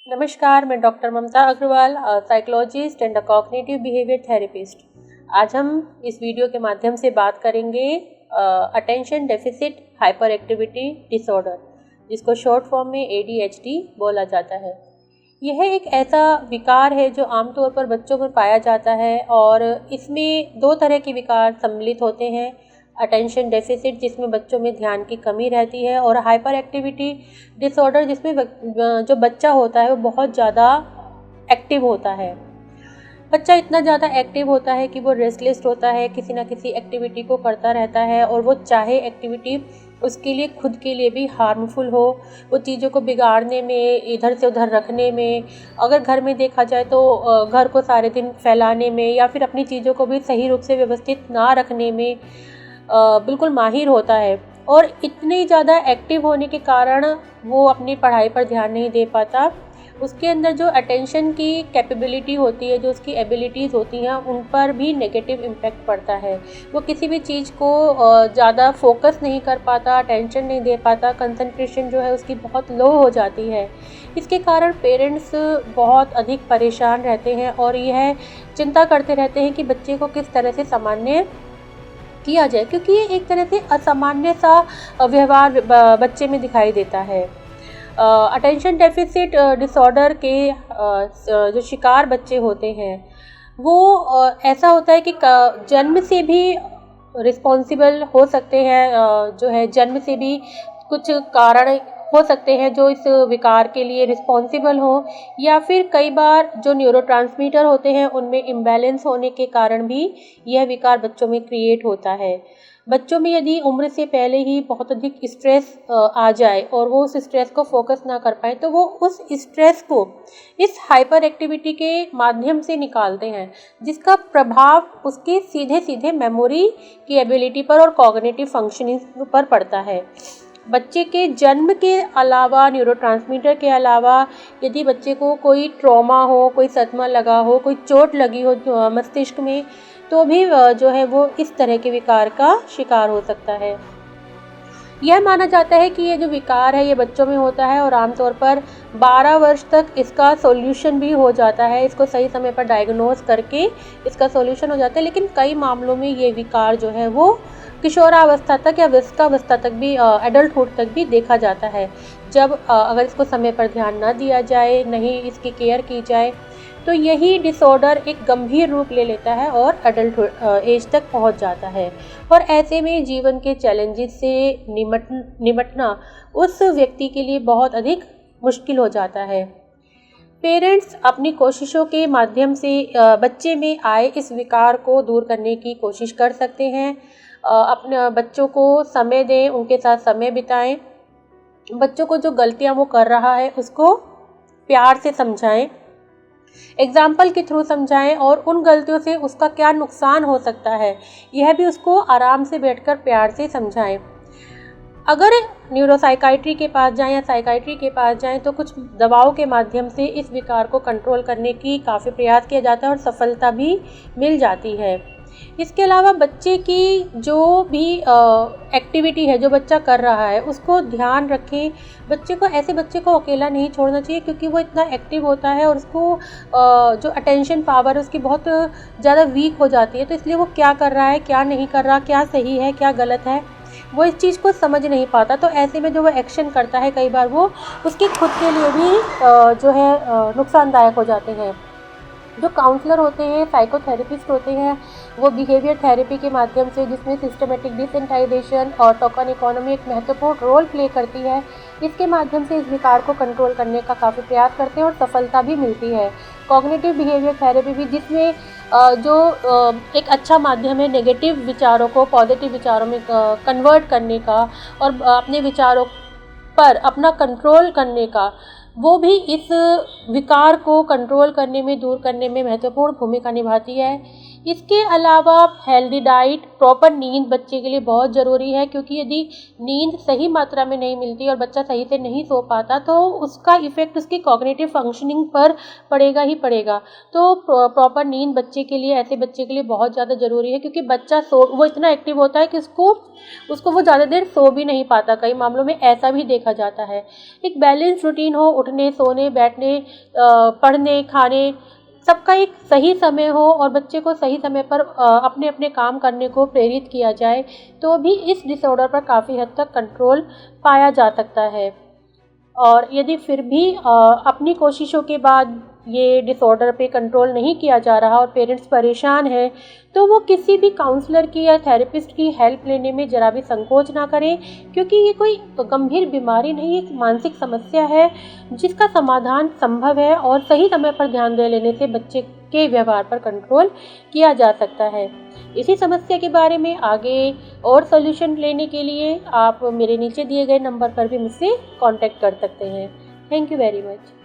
नमस्कार, मैं doctor Mamta Agarwal, psychologist and cognitive behaviour therapist. आज हम इस वीडियो के माध्यम से बात करेंगे attention deficit hyperactivity disorder, जिसको शॉर्ट फॉर्म में ADHD बोला जाता है। यह एक ऐसा विकार है जो आमतौर पर बच्चों में पाया जाता है और इसमें दो तरह के विकार सम्मिलित होते हैं। अटेंशन डेफिसिट, जिसमें बच्चों में ध्यान की कमी रहती है, और हाइपर एक्टिविटी डिसऑर्डर, जिसमें जो बच्चा होता है वो बहुत ज़्यादा एक्टिव होता है। बच्चा इतना ज़्यादा एक्टिव होता है कि वो रेस्टलेस होता है, किसी ना किसी एक्टिविटी को करता रहता है, और वो चाहे एक्टिविटी उसके लिए खुद के लिए भी हार्मफुल हो, वो चीज़ों को बिगाड़ने में, इधर से उधर रखने में, अगर घर में देखा जाए तो घर को सारे दिन फैलाने में, या फिर अपनी चीज़ों को भी सही रूप से व्यवस्थित ना रखने में बिल्कुल माहिर होता है। और इतनी ज़्यादा एक्टिव होने के कारण वो अपनी पढ़ाई पर ध्यान नहीं दे पाता। उसके अंदर जो अटेंशन की कैपेबिलिटी होती है, जो उसकी एबिलिटीज़ होती हैं, उन पर भी नेगेटिव इम्पैक्ट पड़ता है। वो किसी भी चीज़ को ज़्यादा फोकस नहीं कर पाता, अटेंशन नहीं दे पाता, कंसंट्रेशन जो है उसकी बहुत लो हो जाती है। इसके कारण पेरेंट्स बहुत अधिक परेशान रहते हैं और यह चिंता करते रहते हैं कि बच्चे को किस तरह से सामान्य किया जाए, क्योंकि ये एक तरह से असामान्य सा व्यवहार बच्चे में दिखाई देता है। अटेंशन डेफिसिट डिसऑर्डर के जो शिकार बच्चे होते हैं वो ऐसा होता है कि जन्म से भी रिस्पॉन्सिबल हो सकते हैं, जो है जन्म से भी कुछ कारण हो सकते हैं जो इस विकार के लिए रिस्पॉन्सिबल हो, या फिर कई बार जो न्यूरोट्रांसमीटर होते हैं उनमें इम्बैलेंस होने के कारण भी यह विकार बच्चों में क्रिएट होता है। बच्चों में यदि उम्र से पहले ही बहुत अधिक स्ट्रेस आ जाए और वो उस स्ट्रेस को फोकस ना कर पाए, तो वो उस स्ट्रेस को इस हाइपर एक्टिविटी के माध्यम से निकालते हैं, जिसका प्रभाव उसके सीधे सीधे मेमोरी की एबिलिटी पर और कॉग्निटिव फंक्शनिंग पर पड़ता है। बच्चे के जन्म के अलावा, न्यूरोट्रांसमीटर के अलावा, यदि बच्चे को कोई ट्रॉमा हो, कोई सदमा लगा हो, कोई चोट लगी हो मस्तिष्क में, तो भी जो है वो इस तरह के विकार का शिकार हो सकता है। यह माना जाता है कि ये जो विकार है ये बच्चों में होता है और आमतौर पर 12 वर्ष तक इसका सॉल्यूशन भी हो जाता है। इसको सही समय पर डायग्नोज करके इसका सॉल्यूशन हो जाता है, लेकिन कई मामलों में ये विकार जो है वो किशोरावस्था तक या वयस्कावस्था तक भी, एडल्टहुड तक भी देखा जाता है। जब अगर इसको समय पर ध्यान ना दिया जाए, नहीं इसकी केयर की जाए, तो यही डिसऑर्डर एक गंभीर रूप ले लेता है और एडल्ट एज तक पहुंच जाता है। और ऐसे में जीवन के चैलेंजेस से निपटना उस व्यक्ति के लिए बहुत अधिक मुश्किल हो जाता है। पेरेंट्स अपनी कोशिशों के माध्यम से बच्चे में आए इस विकार को दूर करने की कोशिश कर सकते हैं। अपने बच्चों को समय दें, उनके साथ समय बिताएं, बच्चों को जो गलतियां वो कर रहा है उसको प्यार से समझाएं, एग्जाम्पल के थ्रू समझाएं, और उन गलतियों से उसका क्या नुकसान हो सकता है यह भी उसको आराम से बैठकर प्यार से समझाएं। अगर न्यूरोसाइकाइट्री के पास जाएं या साइकाइट्री के पास जाएं तो कुछ दवाओं के माध्यम से इस विकार को कंट्रोल करने की काफ़ी प्रयास किया जाता है और सफलता भी मिल जाती है। इसके अलावा बच्चे की जो भी एक्टिविटी है, जो बच्चा कर रहा है, उसको ध्यान रखें। ऐसे बच्चे को अकेला नहीं छोड़ना चाहिए, क्योंकि वो इतना एक्टिव होता है और उसको जो अटेंशन पावर है उसकी बहुत ज़्यादा वीक हो जाती है। तो इसलिए वो क्या कर रहा है, क्या नहीं कर रहा, क्या सही है, क्या गलत है, वो इस चीज़ को समझ नहीं पाता। तो ऐसे में जो वो एक्शन करता है, कई बार वो उसके खुद के लिए भी जो है नुकसानदायक हो जाते हैं। जो काउंसलर होते हैं, साइकोथेरेपिस्ट होते हैं, वो बिहेवियर थेरेपी के माध्यम से, जिसमें सिस्टमेटिक डिसेंटाइजेशन और टोकन इकोनॉमी एक महत्वपूर्ण रोल प्ले करती है, इसके माध्यम से इस विकार को कंट्रोल करने का काफ़ी प्रयास करते हैं और सफलता भी मिलती है। कॉग्निटिव बिहेवियर थेरेपी भी, जिसमें जो एक अच्छा माध्यम है नेगेटिव विचारों को पॉजिटिव विचारों में कन्वर्ट करने का और अपने विचारों पर अपना कंट्रोल करने का, वो भी इस विकार को कंट्रोल करने में, दूर करने में महत्वपूर्ण भूमिका निभाती है। इसके अलावा हेल्दी डाइट, प्रॉपर नींद बच्चे के लिए बहुत ज़रूरी है, क्योंकि यदि नींद सही मात्रा में नहीं मिलती और बच्चा सही से नहीं सो पाता तो उसका इफ़ेक्ट उसकी कॉग्निटिव फंक्शनिंग पर पड़ेगा ही पड़ेगा। तो प्रॉपर नींद बच्चे के लिए, ऐसे बच्चे के लिए बहुत ज़्यादा ज़रूरी है, क्योंकि बच्चा वो इतना एक्टिव होता है कि उसको वो ज़्यादा देर सो भी नहीं पाता। कई मामलों में ऐसा भी देखा जाता है। एक बैलेंस रूटीन हो, उठने, सोने, बैठने, पढ़ने, खाने, सबका एक सही समय हो और बच्चे को सही समय पर अपने अपने काम करने को प्रेरित किया जाए, तो भी इस डिसऑर्डर पर काफ़ी हद तक कंट्रोल पाया जा सकता है। और यदि फिर भी अपनी कोशिशों के बाद ये डिसऑर्डर पे कंट्रोल नहीं किया जा रहा और पेरेंट्स परेशान हैं, तो वो किसी भी काउंसलर की या थेरेपिस्ट की हेल्प लेने में ज़रा भी संकोच ना करें, क्योंकि ये कोई गंभीर बीमारी नहीं, एक मानसिक समस्या है जिसका समाधान संभव है और सही समय पर ध्यान दे लेने से बच्चे के व्यवहार पर कंट्रोल किया जा सकता है। इसी समस्या के बारे में आगे और सॉल्यूशन लेने के लिए आप मेरे नीचे दिए गए नंबर पर भी मुझसे कांटेक्ट कर सकते हैं। Thank you very much.